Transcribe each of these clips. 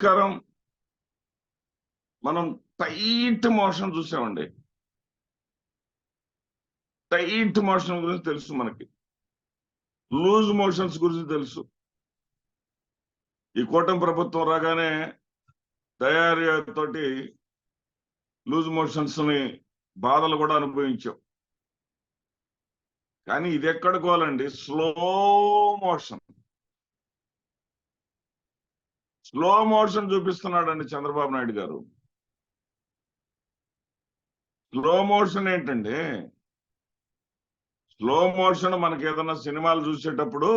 పరిష్కారం మనం tight motion చూసామండి. టైట్ మోషన్ గురించి తెలుసు మనకి, లూజ్ మోషన్స్ గురించి తెలుసు. ఈ కూటమి ప్రభుత్వం రాగానే తోటి లూజ్ మోషన్స్ ని బాధలు కూడా అనుభవించాం. కానీ ఇది ఎక్కడికోవాలండి, స్లో మోషన్. స్లో మోషన్ చూపిస్తున్నాడండి చంద్రబాబు నాయుడు గారు. స్లో మోషన్ ఏంటండి? స్లో మోషన్ మనకి ఏదన్నా సినిమాలు చూసేటప్పుడు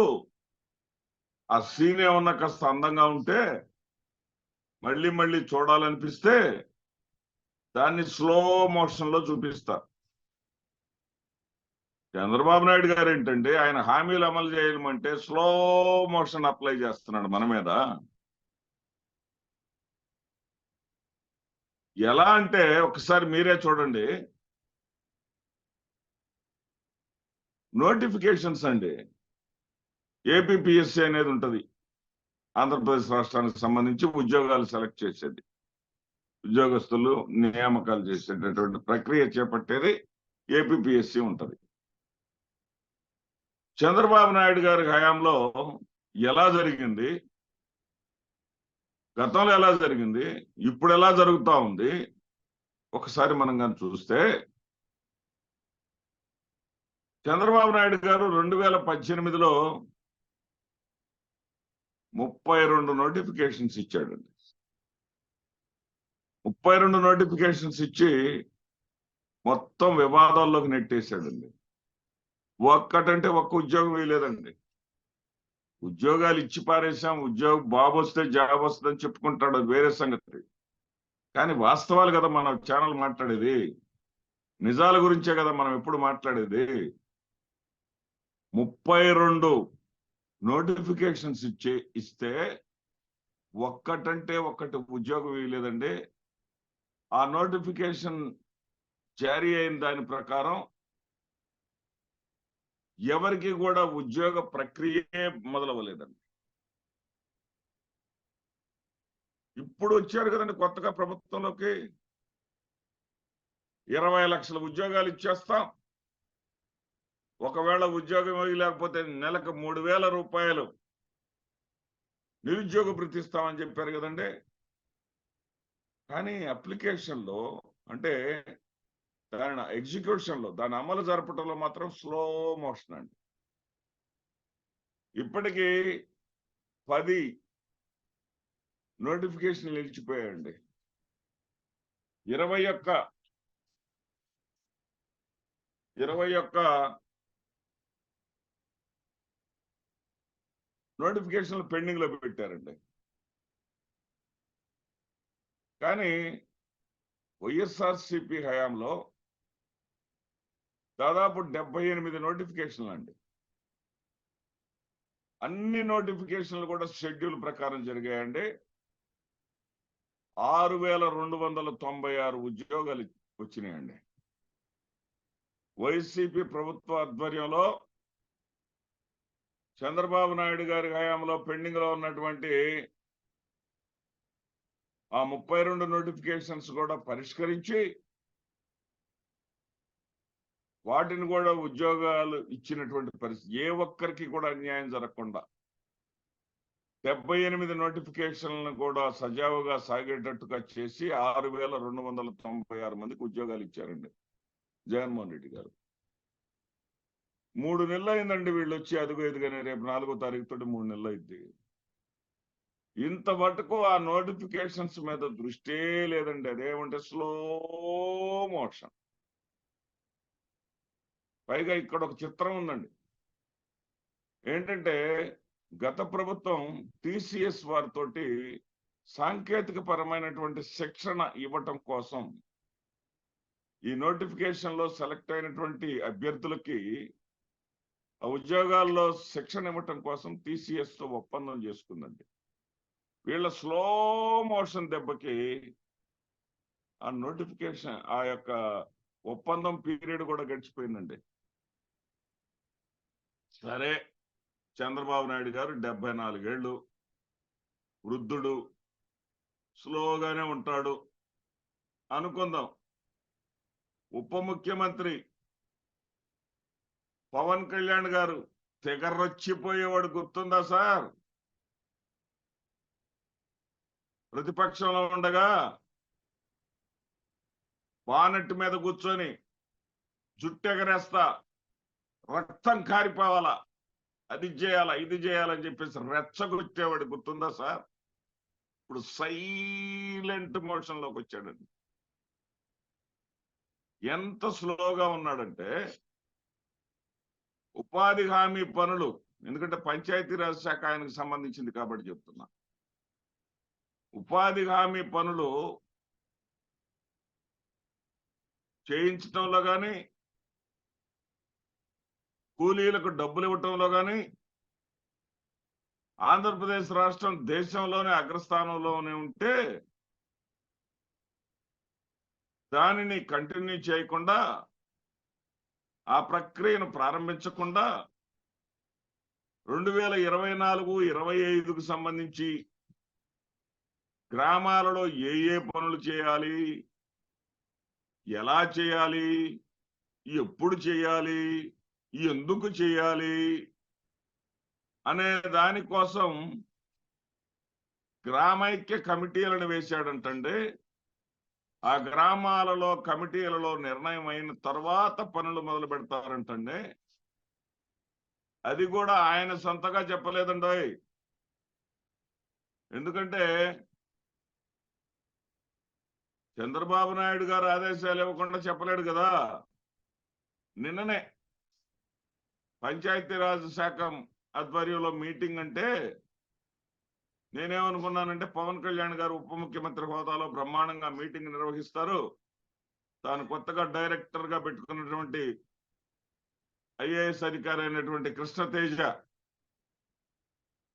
ఆ సీన్ ఏమన్నా కాస్త అందంగా ఉంటే మళ్ళీ మళ్ళీ చూడాలనిపిస్తే దాన్ని స్లో మోషన్ లో చూపిస్తారు. చంద్రబాబు నాయుడు గారు ఏంటంటే ఆయన హామీలు అమలు చేయమంటే స్లో మోషన్ అప్లై చేస్తున్నాడు మన మీద. ఎలా అంటే ఒకసారి మీరే చూడండి, నోటిఫికేషన్స్ అండి. ఏపీపీఎస్సీ అనేది ఉంటది, ఆంధ్రప్రదేశ్ రాష్ట్రానికి సంబంధించి ఉద్యోగాలు సెలెక్ట్ చేసేది, ఉద్యోగస్తులు నియామకాలు చేసేటటువంటి ప్రక్రియ చేపట్టేది ఏపీపీఎస్సీ ఉంటది. చంద్రబాబు నాయుడు గారి హయాంలో ఎలా జరిగింది, గతంలో ఎలా జరిగింది, ఇప్పుడు ఎలా జరుగుతా ఉంది ఒకసారి మనం కానీ చూస్తే, చంద్రబాబు నాయుడు గారు 2018లో 32 నోటిఫికేషన్స్ ఇచ్చాడండి. 32 నోటిఫికేషన్స్ ఇచ్చి మొత్తం వివాదాల్లోకి నెట్టేశాడండి. ఒక్కటంటే ఒక్క ఉద్యోగం వేయలేదండి. ఉద్యోగాలు ఇచ్చి పారేశాం, ఉద్యోగం బాబు వస్తే జాబ్ వస్తుందని చెప్పుకుంటాడు, అది వేరే సంగతి. కానీ వాస్తవాలు కదా మన ఛానల్ మాట్లాడేది, నిజాల గురించే కదా మనం ఎప్పుడు మాట్లాడేది. 32 నోటిఫికేషన్స్ ఇస్తే ఒక్కటంటే ఒక్కటి ఉద్యోగం వేయలేదండి. ఆ నోటిఫికేషన్ జారీ అయిన దాని ప్రకారం ఎవరికి కూడా ఉద్యోగ ప్రక్రియే మొదలవ్వలేదండి. ఇప్పుడు వచ్చారు కదండి కొత్తగా ప్రభుత్వంలోకి, 20 లక్షల ఉద్యోగాలు ఇచ్చేస్తాం, ఒకవేళ ఉద్యోగం లేకపోతే నెలకు 3,000 రూపాయలు నిరుద్యోగ భృతి ఇస్తామని చెప్పారు కదండి. కానీ అప్లికేషన్ లో అంటే దాని ఎగ్జిక్యూషన్ లో, దాని అమలు జరపడంలో మాత్రం స్లో మోషన్ అండి. ఇప్పటికీ 10 నోటిఫికేషన్లు నిలిచిపోయాయండి. 21 నోటిఫికేషన్లు పెండింగ్ లో పెట్టారండి. కానీ వైఎస్ఆర్సిపి హయాంలో దాదాపు 78 నోటిఫికేషన్లు అండి. అన్ని నోటిఫికేషన్లు కూడా షెడ్యూల్ ప్రకారం జరిగాయండి. 6,296 ఉద్యోగాలు వచ్చినాయండి. వైసీపీ ప్రభుత్వ ఆధ్వర్యంలో చంద్రబాబు నాయుడు గారి హయాంలో పెండింగ్ లో ఉన్నటువంటి ఆ 32 నోటిఫికేషన్స్ కూడా పరిష్కరించి వాటిని కూడా ఉద్యోగాలు ఇచ్చినటువంటి పరిస్థితి, ఏ ఒక్కరికి కూడా అన్యాయం జరగకుండా 78 నోటిఫికేషన్లను కూడా సజావుగా సాగేటట్టుగా చేసి 6,296 మందికి ఉద్యోగాలు ఇచ్చారండి జగన్మోహన్ రెడ్డి గారు. 3 నెలలు అయిందండి వీళ్ళు వచ్చి, అదుగో ఎదుగానే రేపు 4వ తారీఖు తోటి 3 నెలలు అయింది. ఇంత మటుకు ఆ నోటిఫికేషన్స్ మీద దృష్టే లేదండి. అదేమంటే స్లో మోషన్. పైగా ఇక్కడ ఒక చిత్రం ఉందండి, ఏంటంటే గత ప్రభుత్వం టీసీఎస్ వారితోటి సాంకేతిక పరమైనటువంటి శిక్షణ ఇవ్వటం కోసం ఈ నోటిఫికేషన్ లో సెలెక్ట్ అయినటువంటి అభ్యర్థులకి ఆ ఉద్యోగాల్లో శిక్షణ ఇవ్వటం కోసం టీసీఎస్ తో ఒప్పందం చేసుకుందండి. వీళ్ళ స్లో మోషన్ దెబ్బకి ఆ నోటిఫికేషన్, ఆ యొక్క ఒప్పందం పీరియడ్ కూడా గడిచిపోయిందండి. సరే, చంద్రబాబు నాయుడు గారు 74 ఏళ్ళు, వృద్ధుడు, స్లోగానే ఉంటాడు అనుకుందాం. ఉప ముఖ్యమంత్రి పవన్ కళ్యాణ్ గారు తెగరొచ్చిపోయేవాడు గుర్తుందా సార్? ప్రతిపక్షంలో ఉండగా బానెట్ మీద కూర్చొని జుట్టెగరేస్తా, రక్తం కారిపోవాలా, అది చేయాలా ఇది చేయాలని చెప్పేసి రెచ్చగొచ్చేవాడు గుర్తుందా సార్? ఇప్పుడు సైలెంట్ మోషన్ లోకి వచ్చాడండి. ఎంత స్లోగా ఉన్నాడంటే ఉపాధి హామీ పనులు, ఎందుకంటే పంచాయతీరాజ్ శాఖ ఆయనకు సంబంధించింది కాబట్టి చెప్తున్నా, ఉపాధి హామీ పనులు చేయించడంలో కానీ, కూలీలకు డబ్బులు ఇవ్వటంలో కానీ ఆంధ్రప్రదేశ్ రాష్ట్రం దేశంలోనే అగ్రస్థానంలోనే ఉంటే దానిని కంటిన్యూ చేయకుండా, ఆ ప్రక్రియను ప్రారంభించకుండా 2024-25కు సంబంధించి గ్రామాలలో ఏ పనులు చేయాలి, ఎలా చేయాలి, ఎప్పుడు చేయాలి, ఎందుకు చేయాలి అనే దానికోసం గ్రామైక్య కమిటీలను వేశాడంటండి. ఆ గ్రామాలలో కమిటీలలో నిర్ణయం అయిన తర్వాత పనులు మొదలు పెడతారంటండి. అది కూడా ఆయన సొంతగా చెప్పలేదండి. ఎందుకంటే చంద్రబాబు నాయుడు గారు ఆదేశాలు ఇవ్వకుండా చెప్పలేడు కదా. నిన్ననే పంచాయతీరాజ్ శాఖ ఆధ్వర్యంలో మీటింగ్ అంటే నేనేమనుకున్నానంటే పవన్ కళ్యాణ్ గారు ఉప ముఖ్యమంత్రి హోదాలో బ్రహ్మాండంగా మీటింగ్ నిర్వహిస్తారు. తాను కొత్తగా డైరెక్టర్ గా పెట్టుకున్నటువంటి ఐఏఎస్ అధికారి అయినటువంటి కృష్ణతేజ,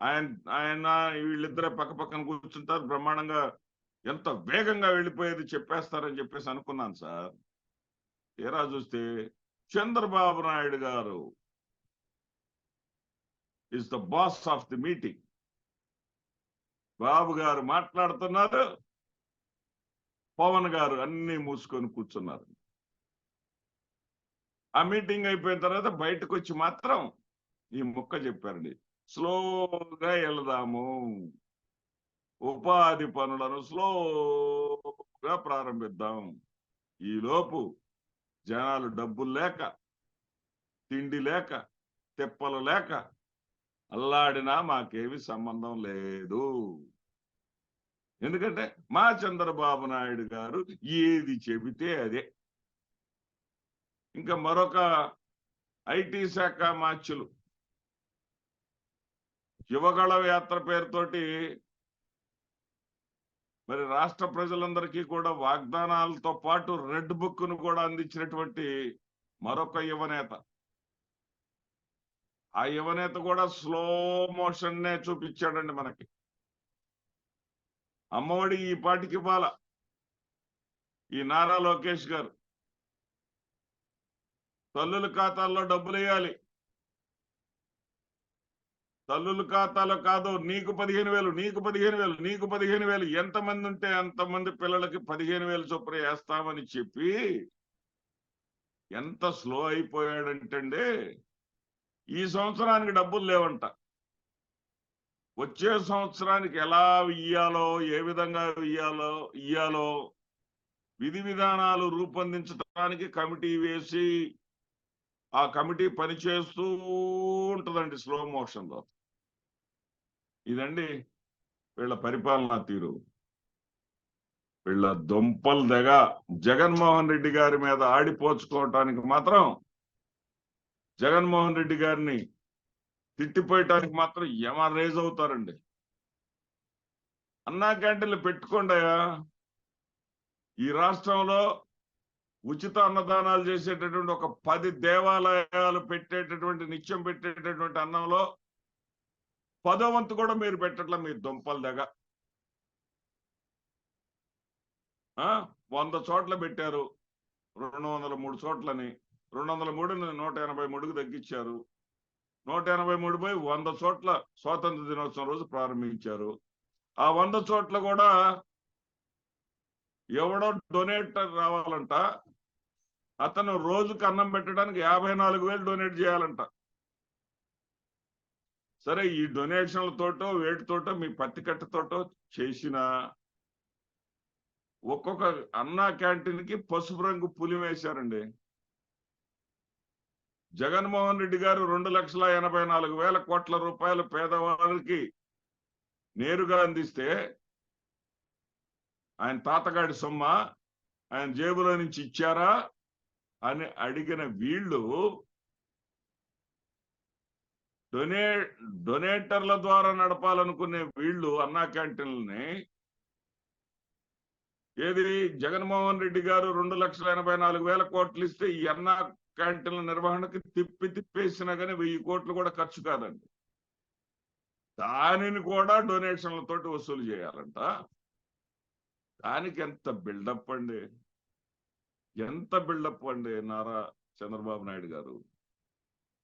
ఆయన వీళ్ళిద్దరే పక్క పక్కన కూర్చుంటారు, బ్రహ్మాండంగా ఎంత వేగంగా వెళ్ళిపోయేది చెప్పేస్తారని చెప్పేసి అనుకున్నాను సార్. తీరా చూస్తే Chandrababu Naidu garu is the boss of the meeting. Babu garu మాట్లాడుతున్నారు, పవన్ గారు అన్ని మూసుకొని కూర్చున్నారు. ఆ మీటింగ్ అయిపోయిన తర్వాత బయటకు వచ్చి మాత్రం ఈ ముక్క చెప్పారండి, స్లోగా వెళదాము, ఉపాధి పనులను స్లోగా ప్రారంభిద్దాం, ఈలోపు జనాలు డబ్బులు లేక, తిండి లేక, తెప్పలు లేక అల్లాడినా మాకేమి సంబంధం లేదు. ఎందుకంటే మా చంద్రబాబు నాయుడు గారు ఏది చెబితే అదే. ఇంకా మరొక ఐటీ శాఖ మార్చులు యువగళ యాత్ర పేరుతోటి మరి రాష్ట్ర ప్రజలందరికీ కూడా వాగ్దానాలతో పాటు రెడ్ బుక్ ను కూడా అందించినటువంటి మరొక యువనేత. ఆ యువనేత కూడా స్లో మోషన్ నే చూపించాడండి మనకి. అమ్మఒడి ఈ పాటికి ఇవ్వాల ఈ నారా లోకేష్ గారు, తల్లుల ఖాతాల్లో డబ్బులు వేయాలి. తల్లుల ఖాతాలో కాదు, నీకు 15,000, నీకు 15,000, నీకు 15,000, ఎంతమంది ఉంటే అంతమంది పిల్లలకి 15,000 చొప్పున వేస్తామని చెప్పి ఎంత స్లో అయిపోయాడంటే ఈ సంవత్సరానికి డబ్బులు లేవంట. వచ్చే సంవత్సరానికి ఎలా ఇయ్యాలో, ఏ విధంగా ఇయ్యాలో విధి విధానాలు రూపొందించడానికి కమిటీ వేసి ఆ కమిటీ పనిచేస్తూ ఉంటుందండి స్లో మోషన్ లో. ఇదండి వీళ్ళ పరిపాలనా తీరు. వీళ్ళ దుంపలు దగ్గ జగన్మోహన్ రెడ్డి గారి మీద ఆడిపోచుకోవటానికి మాత్రం, జగన్మోహన్ రెడ్డి గారిని తిట్టిపోయటానికి మాత్రం రేజ్ అవుతారండి. అన్నా క్యాంటీన్లు పెట్టుకోండియా. ఈ రాష్ట్రంలో ఉచిత అన్నదానాలు చేసేటటువంటి ఒక 10 దేవాలయాలు పెట్టేటటువంటి, నిత్యం పెట్టేటటువంటి అన్నంలో 10వ వంతు కూడా మీరు పెట్టట్లా. మీ దుంపల దగ్గర 100 చోట్ల పెట్టారు, 203 చోట్లని, 203ని 183కు తగ్గించారు. 183 పోయి 100 చోట్ల స్వాతంత్ర దినోత్సవం రోజు ప్రారంభించారు. ఆ 100 చోట్ల కూడా ఎవడో డొనేటర్ రావాలంట, అతను రోజుకు అన్నం పెట్టడానికి 54,000 డొనేట్ చేయాలంట. సరే, ఈ డొనేషన్లతోటో వేటితోటో మీ పత్తి కట్టతోటో చేసిన ఒక్కొక్క అన్నా క్యాంటీన్ కి పసుపు రంగు పులి వేశారండి. జగన్మోహన్ రెడ్డి గారు 2,84,000 కోట్ల రూపాయలు పేదవాళ్ళకి నేరుగా అందిస్తే ఆయన తాతగాడి సొమ్మ ఆయన జేబులో నుంచి ఇచ్చారా అని అడిగిన వీళ్ళు డొనేటర్ల ద్వారా నడపాలనుకునే వీళ్ళు అన్నా క్యాంటీన్లని ఏది జగన్మోహన్ రెడ్డి గారు 2,84,000 కోట్లు ఇస్తే ఈ అన్నా క్యాంటీన్ల నిర్వహణకి తిప్పేసినా కానీ 1,000 కోట్లు కూడా ఖర్చు కాదండి. దానిని కూడా డొనేషన్లతోటి వసూలు చేయాలంట. దానికి ఎంత బిల్డప్ అండి, ఎంత బిల్డప్ అండి నారా చంద్రబాబు నాయుడు గారు.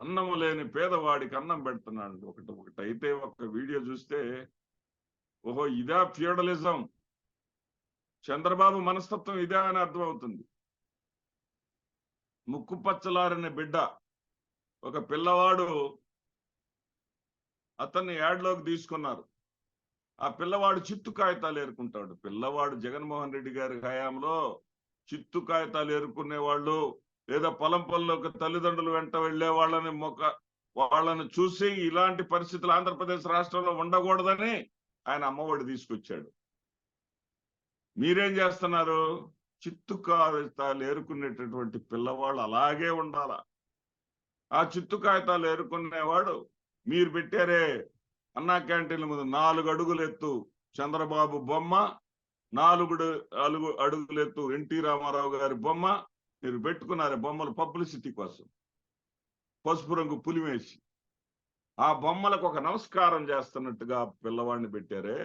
అన్నము లేని పేదవాడికి అన్నం పెడుతున్నాడు. ఒకటైతే ఒక వీడియో చూస్తే ఓహో ఇదా ఫ్యూడలిజం, చంద్రబాబు మనస్తత్వం ఇదే అని అర్థమవుతుంది. ముక్కు పచ్చలారనే బిడ్డ, ఒక పిల్లవాడు, అతన్ని యాడ్లోకి తీసుకున్నారు. ఆ పిల్లవాడు చిత్తు కాగితాలు ఏరుకుంటాడు. పిల్లవాడు జగన్మోహన్ రెడ్డి గారి హయాంలో చిత్తు కాగితాలు ఏరుకునే వాళ్ళు, లేదా పొలం పనులకు తల్లిదండ్రులు వెంట వెళ్లే వాళ్ళని చూసి ఇలాంటి పరిస్థితులు ఆంధ్రప్రదేశ్ రాష్ట్రంలో ఉండకూడదని ఆయన అమ్మఒడి తీసుకొచ్చాడు. మీరేం చేస్తున్నారు? చిత్తు కాగితాలు ఏరుకునేటటువంటి పిల్లవాళ్ళు అలాగే ఉండాలా. ఆ చిత్తు కాగితాలు ఏరుకునేవాడు మీరు పెట్టారే అన్నా క్యాంటీన్ల ముందు 4 అడుగులు ఎత్తు చంద్రబాబు బొమ్మ, 4 అడుగులు ఎత్తు ఎన్టీ రామారావు గారి బొమ్మ మీరు పెట్టుకున్నారే బొమ్మలు పబ్లిసిటీ కోసం, పసుపు రంగు పులిమేసి ఆ బొమ్మలకు ఒక నమస్కారం చేస్తున్నట్టుగా పిల్లవాడిని పెట్టారే.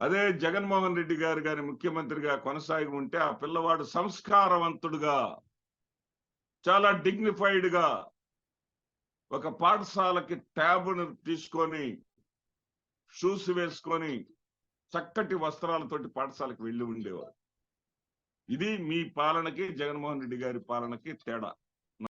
అదే జగన్మోహన్ రెడ్డి గారు గారి ముఖ్యమంత్రిగా కొనసాగి ఉంటే ఆ పిల్లవాడు సంస్కారవంతుడుగా, చాలా డిగ్నిఫైడ్ గా ఒక పాఠశాలకి ట్యాబ్ను తీసుకొని షూస్ వేసుకొని చక్కటి వస్త్రాలతోటి పాఠశాలకు వెళ్ళి ఉండేవారు. ఇది మీ పాలనకి జగన్మోహన్ రెడ్డి గారి పాలనకి తేడా.